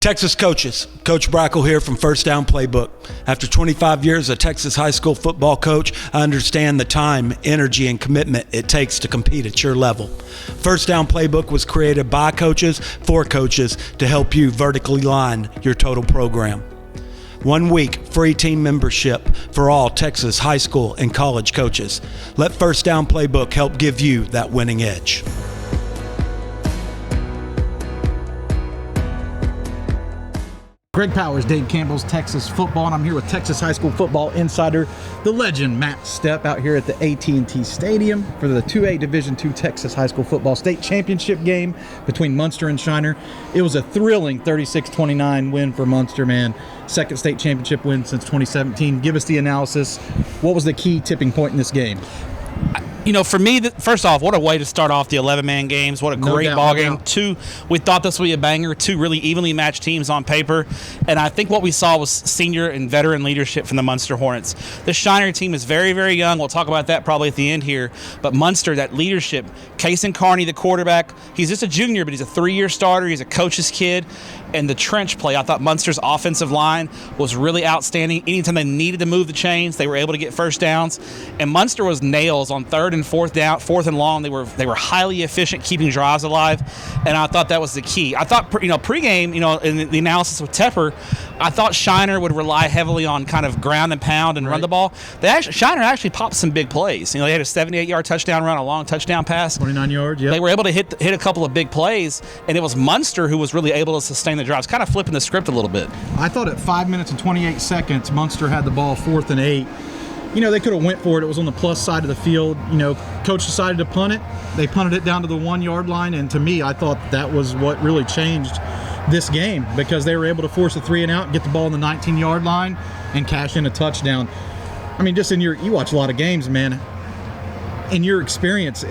Texas coaches, Coach Brackle here from First Down Playbook. After 25 years as a Texas high school football coach, I understand the time, energy, and commitment it takes to compete at your level. First Down Playbook was created by coaches for coaches to help you vertically line your total program. 1 week free team membership for all Texas high school and college coaches. Let First Down Playbook help give you that winning edge. Greg Powers, Dave Campbell's Texas Football, and I'm here with Texas High School Football insider, the legend Matt Stepp, out here at the AT&T Stadium for the 2A Division II Texas High School Football State Championship game between Muenster and Shiner. It was a thrilling 36-29 win for Muenster, man. Second state championship win since 2017. Give us the analysis. What was the key tipping point in this game? You know, for me, first off, what a way to start off the 11-man games. What a great ball game. Two, we thought this would be a banger. Two really evenly matched teams on paper. And I think what we saw was senior and veteran leadership from the Muenster Hornets. The Shiner team is very, very young. We'll talk about that probably at the end here. But Muenster, that leadership. Cason Carney, the quarterback, he's just a junior, but he's a 3-year starter. He's a coach's kid. And the trench play, I thought Muenster's offensive line was really outstanding. Anytime they needed to move the chains, they were able to get first downs. And Muenster was nails on third and fourth and long. They were highly efficient, keeping drives alive, and I thought that was the key. I thought, pregame, in the analysis with Tepper, I thought Shiner would rely heavily on kind of ground and pound and run the ball. Shiner actually popped some big plays. They had a 78-yard touchdown run, a long touchdown pass. 29 yards, yeah. They were able to hit a couple of big plays, and it was Muenster who was really able to sustain the drives, kind of flipping the script a little bit. I thought at 5 minutes and 28 seconds, Muenster had the ball 4th and 8. They could have went for it. It was on the plus side of the field. Coach decided to punt it. They punted it down to the 1-yard line, and to me, I thought that was what really changed this game, because they were able to force a 3 and out, get the ball on the 19-yard line, and cash in a touchdown. I mean, just you watch a lot of games, man. In your experience,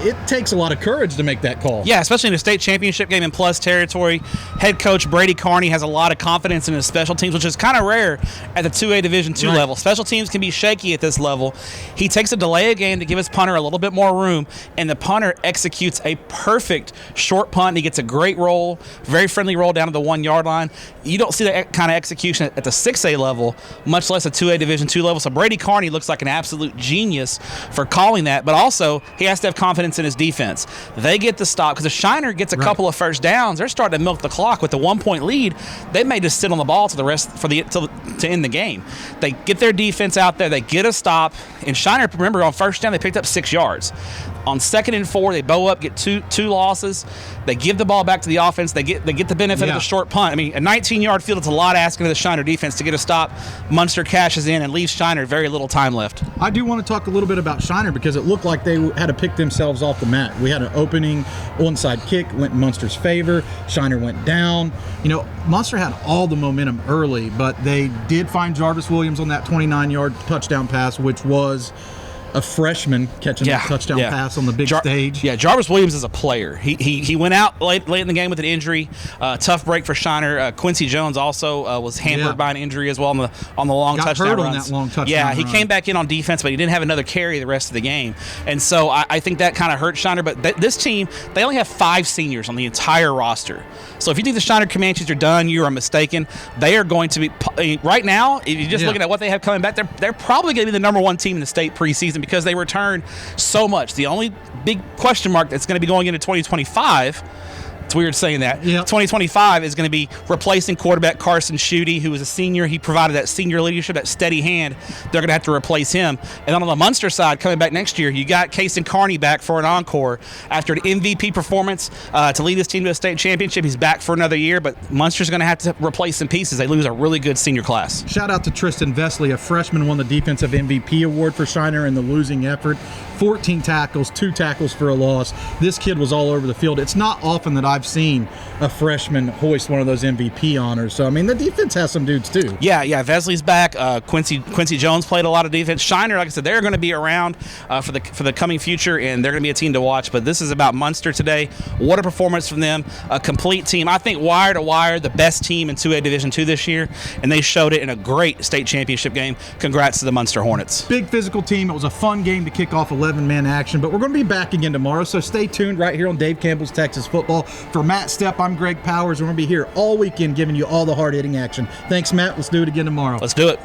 it takes a lot of courage to make that call. Yeah, especially in a state championship game in plus territory. Head coach Brady Carney has a lot of confidence in his special teams, which is kind of rare at the 2A Division II level. Special teams can be shaky at this level. He takes a delay of game to give his punter a little bit more room, and the punter executes a perfect short punt. He gets a great roll, very friendly roll down to the 1-yard line. You don't see that kind of execution at the 6A level, much less a 2A Division II level. So Brady Carney looks like an absolute genius for calling that, but also he has to have confidence in his defense. They get the stop, because if Shiner gets a couple of first downs, they're starting to milk the clock with the 1-point lead. They may just sit on the ball to the rest to end the game. They get their defense out there, they get a stop, and Shiner, remember, on first down they picked up 6 yards. On 2nd and 4, they bow up, get two losses. They give the ball back to the offense. They get the benefit of the short punt. I mean, a 19-yard field, it's a lot asking of the Shiner defense to get a stop. Muenster cashes in and leaves Shiner very little time left. I do want to talk a little bit about Shiner, because it looked like they had to pick themselves off the mat. We had an opening onside kick, went in Muenster's favor. Shiner went down. Muenster had all the momentum early, but they did find Jarvis Williams on that 29-yard touchdown pass, which was a freshman catching a touchdown pass on the big stage. Yeah, Jarvis Williams is a player. He went out late in the game with an injury. Tough break for Shiner. Quincy Jones also was hampered by an injury as well on the long touchdown runs. On that long touchdown Yeah, he came back in on defense, but he didn't have another carry the rest of the game. And so I think that kind of hurt Shiner. But this team, they only have 5 seniors on the entire roster. So if you think the Shiner Comanches are done, you are mistaken. They are going to be, right now, if you're just looking at what they have coming back, they're probably going to be the number 1 team in the state preseason, because they return so much. The only big question mark that's going to be going into 2025, it's weird saying that, 2025 is going to be replacing quarterback Carson Schutte, who was a senior. He provided that senior leadership, that steady hand. They're going to have to replace him. And on the Muenster side, coming back next year, you got Cason Carney back for an encore after an MVP performance to lead his team to a state championship. He's back for another year, but Muenster's going to have to replace some pieces. They lose a really good senior class. Shout out to Tristan Vesley, a freshman, won the defensive MVP award for Shiner in the losing effort. 14 tackles, 2 tackles for a loss. This kid was all over the field. It's not often that I've seen a freshman hoist one of those MVP honors. So, I mean, the defense has some dudes, too. Yeah, Vesley's back. Quincy Jones played a lot of defense. Shiner, like I said, they're going to be around for the coming future, and they're going to be a team to watch. But this is about Muenster today. What a performance from them. A complete team. I think wire to wire, the best team in 2A Division II this year, and they showed it in a great state championship game. Congrats to the Muenster Hornets. Big physical team. It was a fun game to kick off 11-man action, but we're going to be back again tomorrow, so stay tuned right here on Dave Campbell's Texas Football. For Matt Stepp, I'm Greg Powers. We're going to be here all weekend giving you all the hard-hitting action. Thanks, Matt. Let's do it again tomorrow. Let's do it.